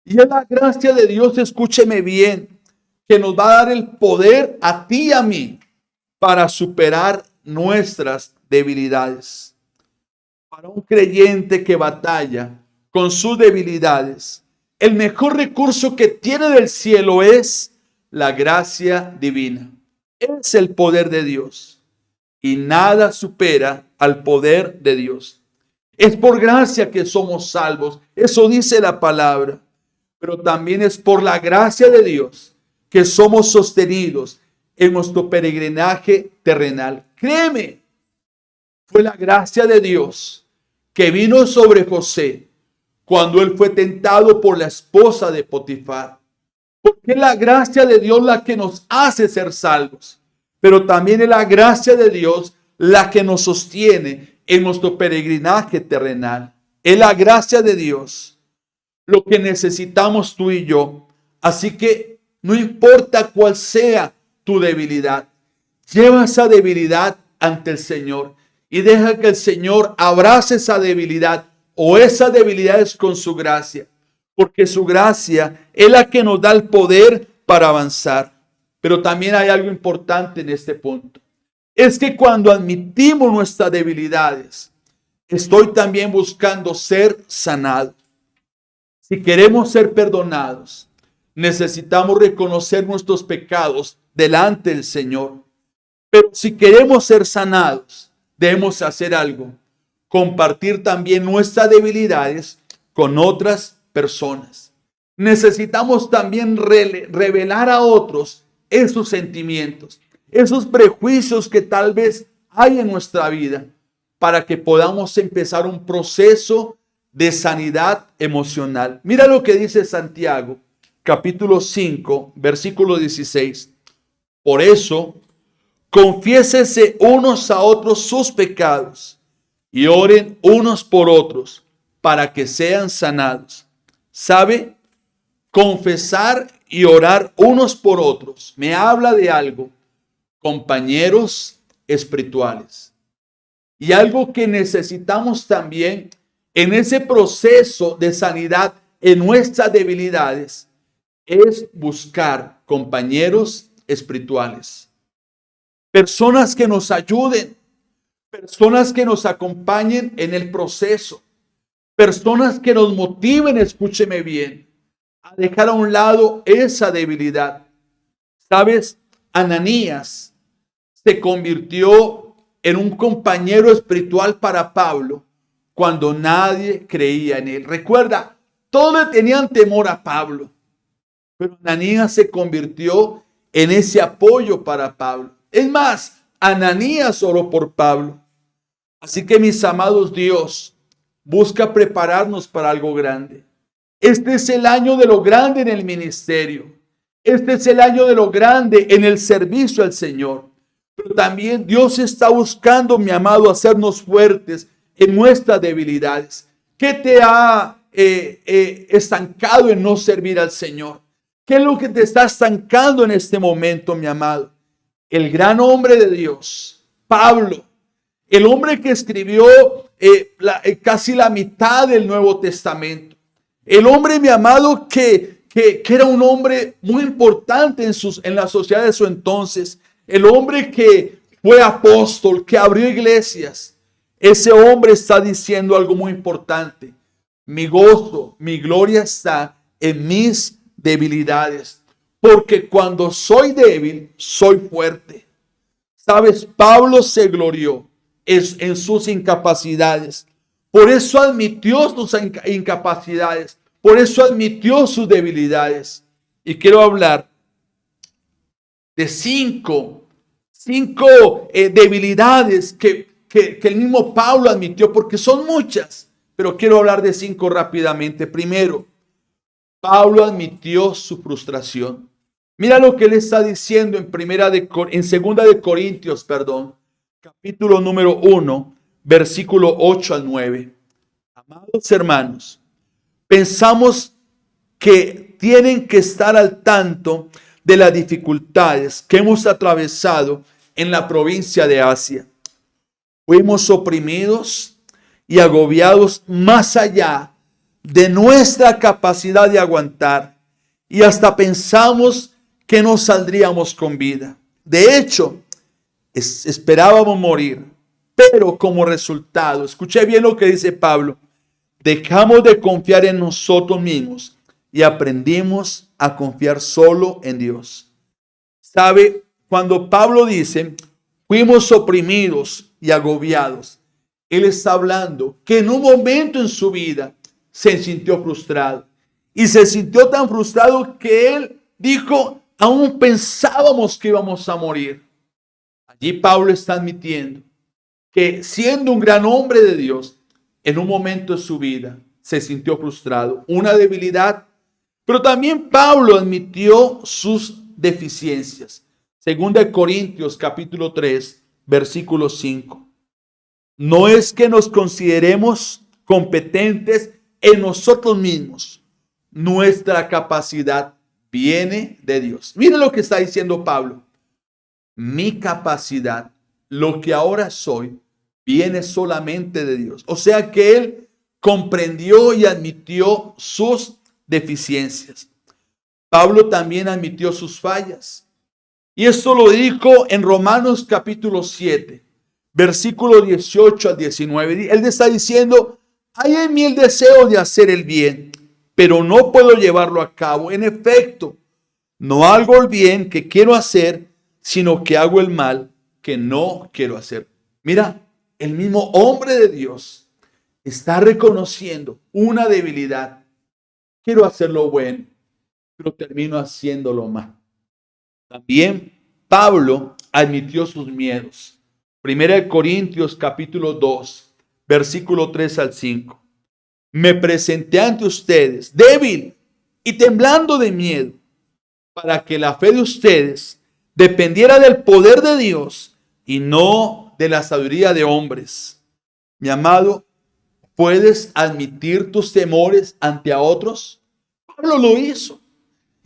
Y es la gracia de Dios, escúcheme bien, que nos va a dar el poder a ti y a mí para superar nuestras debilidades. Para un creyente que batalla con sus debilidades, el mejor recurso que tiene del cielo es la gracia divina. Es el poder de Dios y nada supera al poder de Dios. Es por gracia que somos salvos, eso dice la palabra, pero también es por la gracia de Dios que somos sostenidos en nuestro peregrinaje terrenal. Créeme, fue la gracia de Dios que vino sobre José cuando él fue tentado por la esposa de Potifar. Porque es la gracia de Dios la que nos hace ser salvos, pero también es la gracia de Dios la que nos sostiene en nuestro peregrinaje terrenal. Es la gracia de Dios lo que necesitamos tú y yo. Así que no importa cuál sea tu debilidad, lleva esa debilidad ante el Señor y deja que el Señor abrace esa debilidad o esas debilidades con su gracia, porque su gracia es la que nos da el poder para avanzar. Pero también hay algo importante en este punto. Es que cuando admitimos nuestras debilidades, estoy también buscando ser sanado. Si queremos ser perdonados, necesitamos reconocer nuestros pecados delante del Señor. Pero si queremos ser sanados, debemos hacer algo. Compartir también nuestras debilidades con otras personas. Necesitamos también revelar a otros esos sentimientos, esos prejuicios que tal vez hay en nuestra vida, para que podamos empezar un proceso de sanidad emocional. Mira lo que dice Santiago, capítulo 5, versículo 16. Por eso, confiésense unos a otros sus pecados y oren unos por otros para que sean sanados. ¿Sabe? Confesar y orar unos por otros me habla de algo, compañeros espirituales. Y algo que necesitamos también en ese proceso de sanidad en nuestras debilidades es buscar compañeros espirituales, personas que nos ayuden, personas que nos acompañen en el proceso, personas que nos motiven, escúcheme bien, a dejar a un lado esa debilidad. ¿Sabes? Ananías se convirtió en un compañero espiritual para Pablo cuando nadie creía en él. Recuerda, todos le tenían temor a Pablo, pero Ananías se convirtió en ese apoyo para Pablo. Es más, Ananías oró por Pablo. Así que, mis amados, Dios busca prepararnos para algo grande. Este es el año de lo grande en el ministerio. Este es el año de lo grande en el servicio al Señor. Pero también Dios está buscando, mi amado, hacernos fuertes en nuestras debilidades. ¿Qué te ha estancado en no servir al Señor? ¿Qué es lo que te está estancando en este momento, mi amado? El gran hombre de Dios, Pablo, el hombre que escribió casi la mitad del Nuevo Testamento. El hombre, mi amado, que era un hombre muy importante en la sociedad de su entonces. El hombre que fue apóstol, que abrió iglesias. Ese hombre está diciendo algo muy importante. Mi gozo, mi gloria está en mis debilidades. Porque cuando soy débil, soy fuerte. ¿Sabes? Pablo se glorió en sus incapacidades. Por eso admitió sus incapacidades. Por eso admitió sus debilidades. Y quiero hablar de cinco debilidades que el mismo Pablo admitió, porque son muchas. Pero quiero hablar de 5 rápidamente. Primero, Pablo admitió su frustración. Mira lo que él está diciendo en segunda de Corintios, capítulo número 1, versículo 8 al 9. Amados hermanos, pensamos que tienen que estar al tanto de las dificultades que hemos atravesado en la provincia de Asia. Fuimos oprimidos y agobiados más allá de nuestra capacidad de aguantar, y hasta pensamos que no saldríamos con vida. De hecho, esperábamos morir, pero como resultado, escuché bien lo que dice Pablo, dejamos de confiar en nosotros mismos y aprendimos a confiar solo en Dios. ¿Sabe? Cuando Pablo dice, fuimos oprimidos y agobiados, él está hablando que en un momento en su vida se sintió frustrado. Y se sintió tan frustrado que él dijo, aún pensábamos que íbamos a morir. Allí Pablo está admitiendo que siendo un gran hombre de Dios, en un momento de su vida se sintió frustrado, una debilidad. Pero también Pablo admitió sus deficiencias. Segunda de Corintios capítulo 3, versículo 5. No es que nos consideremos competentes en nosotros mismos. Nuestra capacidad viene de Dios. Miren lo que está diciendo Pablo. Mi capacidad, lo que ahora soy, viene solamente de Dios. O sea que él comprendió y admitió sus deficiencias. Pablo también admitió sus fallas. Y esto lo dijo en Romanos capítulo 7, versículo 18 al 19. Él está diciendo, hay en mí el deseo de hacer el bien, pero no puedo llevarlo a cabo. En efecto, no hago el bien que quiero hacer, sino que hago el mal que no quiero hacer. Mira, el mismo hombre de Dios está reconociendo una debilidad. Quiero hacer lo bueno, pero termino haciéndolo mal. También Pablo admitió sus miedos. Primera de Corintios capítulo 2, versículo 3 al 5. Me presenté ante ustedes débil y temblando de miedo, para que la fe de ustedes dependiera del poder de Dios y no de la sabiduría de hombres. Mi amado, ¿puedes admitir tus temores ante a otros? Pablo lo hizo.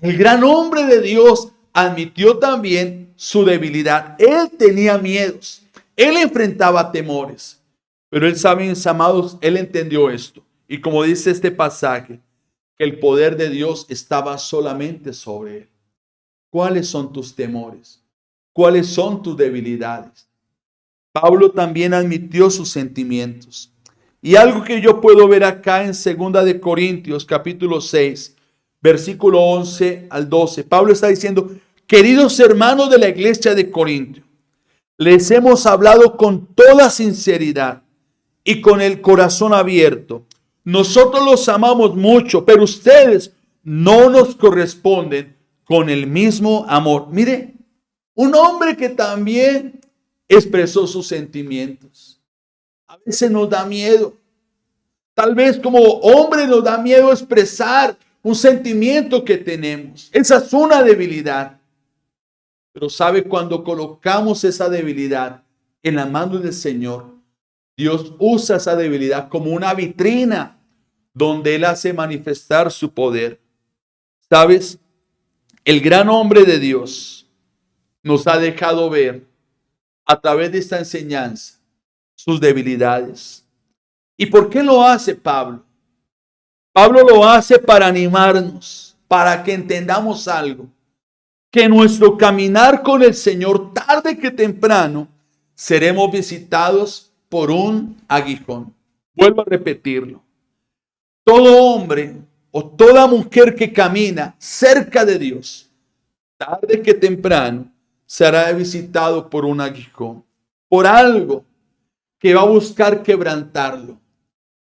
El gran hombre de Dios admitió también su debilidad. Él tenía miedos. Él enfrentaba temores. Pero él sabe, mis amados, él entendió esto. Y como dice este pasaje, que el poder de Dios estaba solamente sobre él. ¿Cuáles son tus temores? ¿Cuáles son tus debilidades? Pablo también admitió sus sentimientos. Y algo que yo puedo ver acá en 2 Corintios capítulo 6, versículo 11 al 12. Pablo está diciendo, queridos hermanos de la iglesia de Corintio, les hemos hablado con toda sinceridad y con el corazón abierto. Nosotros los amamos mucho, pero ustedes no nos corresponden con el mismo amor. Mire, un hombre que también expresó sus sentimientos. A veces nos da miedo. Tal vez como hombre nos da miedo expresar un sentimiento que tenemos. Esa es una debilidad. Pero sabe, cuando colocamos esa debilidad en la mano del Señor, Dios usa esa debilidad como una vitrina donde Él hace manifestar su poder. ¿Sabes? El gran hombre de Dios nos ha dejado ver a través de esta enseñanza sus debilidades. ¿Y por qué lo hace Pablo? Pablo lo hace para animarnos, para que entendamos algo. Que nuestro caminar con el Señor, tarde que temprano, seremos visitados por un aguijón. Vuelvo a repetirlo. Todo hombre o toda mujer que camina cerca de Dios, tarde que temprano, será visitado por un aguijón. Por algo que va a buscar quebrantarlo.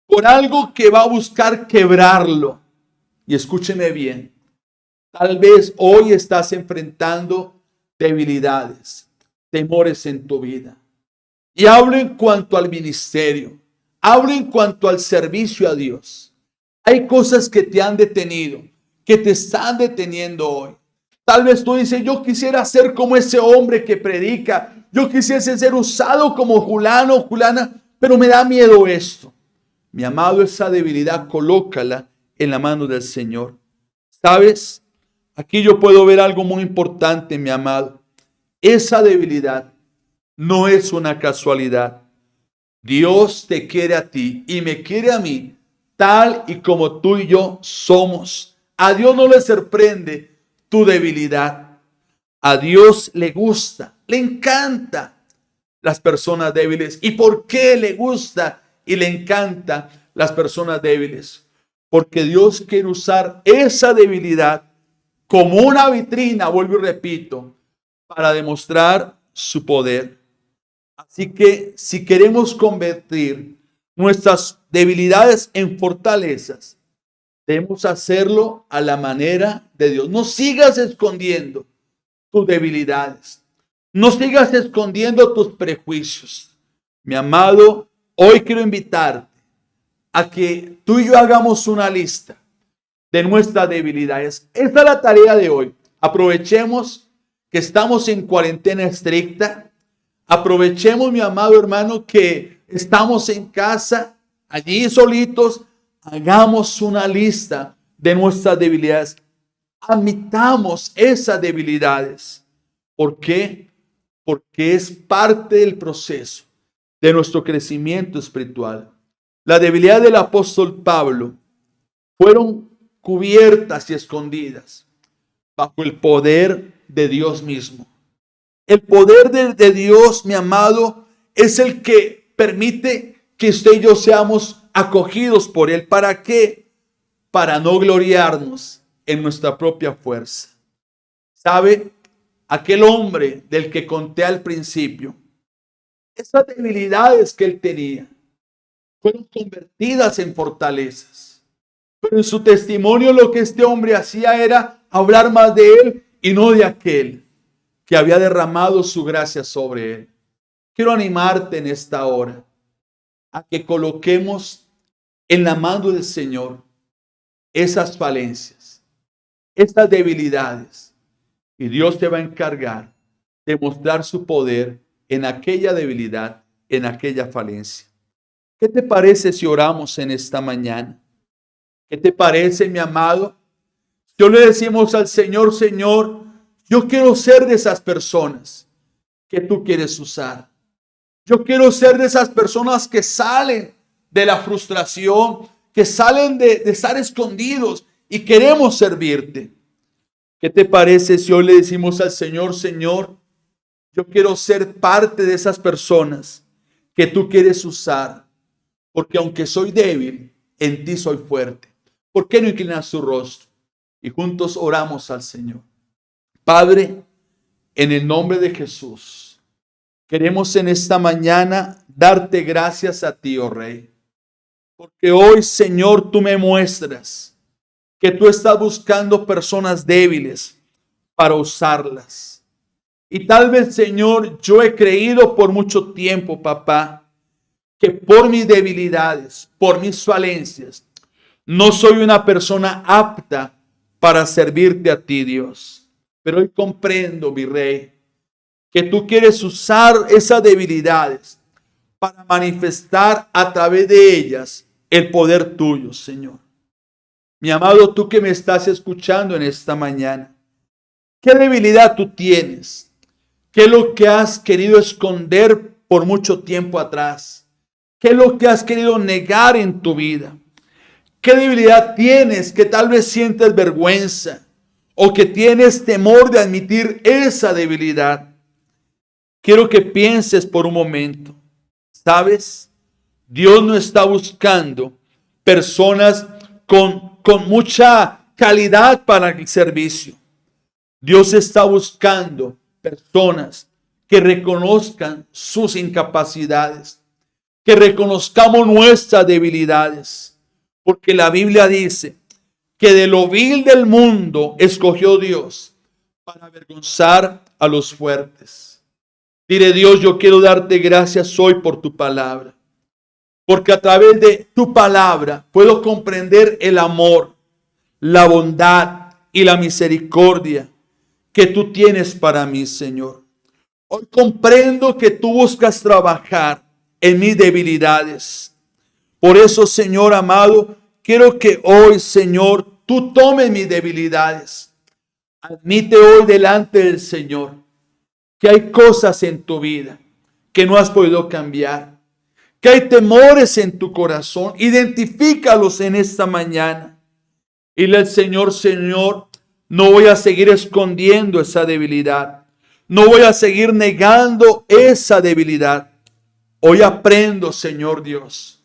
Por algo que va a buscar quebrarlo. Y escúcheme bien. Tal vez hoy estás enfrentando debilidades, temores en tu vida. Y hablo en cuanto al ministerio. Hablo en cuanto al servicio a Dios. Hay cosas que te han detenido, que te están deteniendo hoy. Tal vez tú dices, yo quisiera ser como ese hombre que predica. Yo quisiese ser usado como fulano o fulana, pero me da miedo esto. Mi amado, esa debilidad colócala en la mano del Señor. ¿Sabes? Aquí yo puedo ver algo muy importante, mi amado. Esa debilidad no es una casualidad. Dios te quiere a ti y me quiere a mí, tal y como tú y yo somos. A Dios no le sorprende tu debilidad. A Dios le gusta, le encanta las personas débiles. ¿Y por qué le gusta y le encanta las personas débiles? Porque Dios quiere usar esa debilidad como una vitrina, vuelvo y repito, para demostrar su poder. Así que si queremos convertir nuestras debilidades en fortalezas, debemos hacerlo a la manera de Dios. No sigas escondiendo tus debilidades. No sigas escondiendo tus prejuicios. Mi amado, hoy quiero invitarte a que tú y yo hagamos una lista de nuestras debilidades. Esta es la tarea de hoy. Aprovechemos que estamos en cuarentena estricta. Aprovechemos, mi amado hermano, que estamos en casa, allí solitos. Hagamos una lista de nuestras debilidades. Admitamos esas debilidades. ¿Por qué? Porque es parte del proceso de nuestro crecimiento espiritual. La debilidad del apóstol Pablo fueron cubiertas y escondidas bajo el poder de Dios mismo. El poder de Dios, mi amado, es el que permite que usted y yo seamos acogidos por Él. ¿Para qué? Para no gloriarnos en nuestra propia fuerza. ¿Sabe? Aquel hombre del que conté al principio, esas debilidades que él tenía fueron convertidas en fortalezas. Pero en su testimonio lo que este hombre hacía era hablar más de él y no de aquel que había derramado su gracia sobre él. Quiero animarte en esta hora a que coloquemos en la mano del Señor esas falencias, estas debilidades, y Dios te va a encargar de mostrar su poder en aquella debilidad, en aquella falencia. ¿Qué te parece si oramos en esta mañana? ¿Qué te parece, mi amado? Yo le decimos al Señor, Señor, yo quiero ser de esas personas que tú quieres usar. Yo quiero ser de esas personas que salen de la frustración, que salen de estar escondidos y queremos servirte. ¿Qué te parece si hoy le decimos al Señor, Señor, yo quiero ser parte de esas personas que tú quieres usar? Porque aunque soy débil, en ti soy fuerte. ¿Por qué no inclinas tu rostro? Y juntos oramos al Señor. Padre, en el nombre de Jesús, queremos en esta mañana darte gracias a ti, oh Rey. Porque hoy, Señor, tú me muestras que tú estás buscando personas débiles para usarlas. Y tal vez, Señor, yo he creído por mucho tiempo, papá, que por mis debilidades, por mis falencias, no soy una persona apta para servirte a ti, Dios. Pero hoy comprendo, mi Rey, que tú quieres usar esas debilidades para manifestar a través de ellas el poder tuyo, Señor. Mi amado, tú que me estás escuchando en esta mañana, ¿qué debilidad tú tienes? ¿Qué es lo que has querido esconder por mucho tiempo atrás? ¿Qué es lo que has querido negar en tu vida? ¿Qué debilidad tienes que tal vez sientes vergüenza o que tienes temor de admitir esa debilidad? Quiero que pienses por un momento. ¿Sabes? Dios no está buscando personas con mucha calidad para el servicio. Dios está buscando personas que reconozcan sus incapacidades, que reconozcamos nuestras debilidades, porque la Biblia dice que de lo vil del mundo escogió Dios para avergonzar a los fuertes. Dile, Dios, yo quiero darte gracias hoy por tu palabra, porque a través de tu palabra puedo comprender el amor, la bondad y la misericordia que tú tienes para mí, Señor. Hoy comprendo que tú buscas trabajar en mis debilidades. Por eso, Señor amado, quiero que hoy, Señor, tú tomes mis debilidades. Admite hoy delante del Señor que hay cosas en tu vida que no has podido cambiar, que hay temores en tu corazón. Identifícalos en esta mañana. Y dile al Señor, Señor, no voy a seguir escondiendo esa debilidad. No voy a seguir negando esa debilidad. Hoy aprendo, Señor Dios,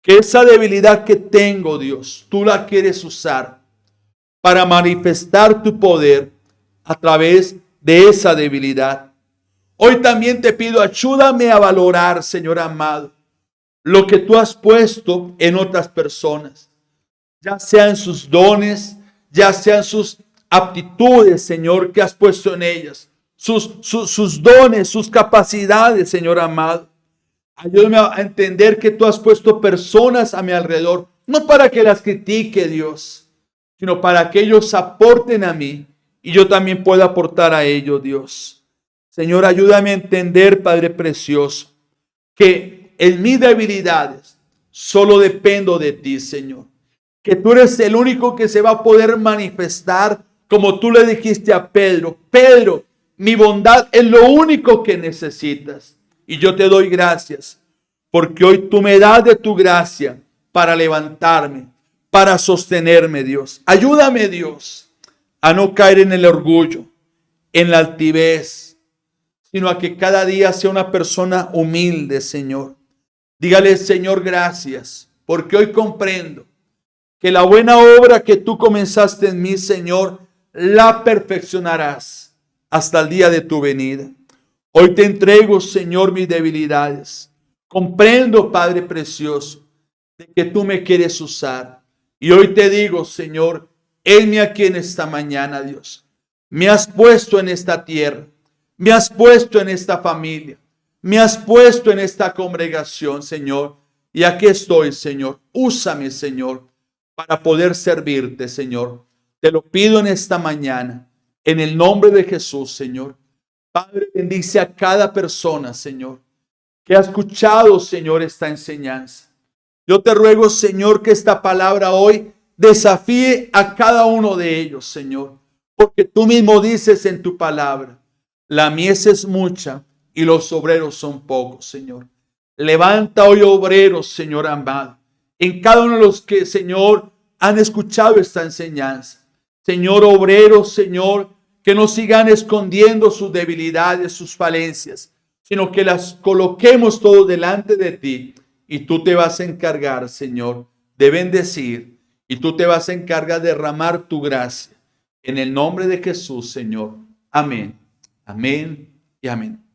que esa debilidad que tengo, Dios, tú la quieres usar para manifestar tu poder a través de esa debilidad. Hoy también te pido, ayúdame a valorar, Señor amado, lo que tú has puesto en otras personas, ya sean sus dones, ya sean sus aptitudes, Señor, que has puesto en ellas, sus dones, sus capacidades, Señor amado. Ayúdame a entender que tú has puesto personas a mi alrededor, no para que las critique, Dios, sino para que ellos aporten a mí y yo también pueda aportar a ellos, Dios. Señor, ayúdame a entender, Padre precioso, que en mis debilidades solo dependo de ti, Señor. Que tú eres el único que se va a poder manifestar, como tú le dijiste a Pedro. Pedro, mi bondad es lo único que necesitas. Y yo te doy gracias, porque hoy tú me das de tu gracia para levantarme, para sostenerme, Dios. Ayúdame, Dios, a no caer en el orgullo, en la altivez, sino a que cada día sea una persona humilde, Señor. Dígale, Señor, gracias, porque hoy comprendo que la buena obra que tú comenzaste en mí, Señor, la perfeccionarás hasta el día de tu venida. Hoy te entrego, Señor, mis debilidades. Comprendo, Padre precioso, de que tú me quieres usar. Y hoy te digo, Señor, henme aquí en esta mañana, Dios. Me has puesto en esta tierra. Me has puesto en esta familia. Me has puesto en esta congregación, Señor. Y aquí estoy, Señor. Úsame, Señor, para poder servirte, Señor. Te lo pido en esta mañana, en el nombre de Jesús, Señor. Padre, bendice a cada persona, Señor, que ha escuchado, Señor, esta enseñanza. Yo te ruego, Señor, que esta palabra hoy desafíe a cada uno de ellos, Señor. Porque tú mismo dices en tu palabra, la mies es mucha, y los obreros son pocos, Señor. Levanta hoy obreros, Señor amado, en cada uno de los que, Señor, han escuchado esta enseñanza. Señor, obreros, Señor, que no sigan escondiendo sus debilidades, sus falencias, sino que las coloquemos todo delante de ti y tú te vas a encargar, Señor, de bendecir y tú te vas a encargar de derramar tu gracia. En el nombre de Jesús, Señor. Amén. Amén y amén.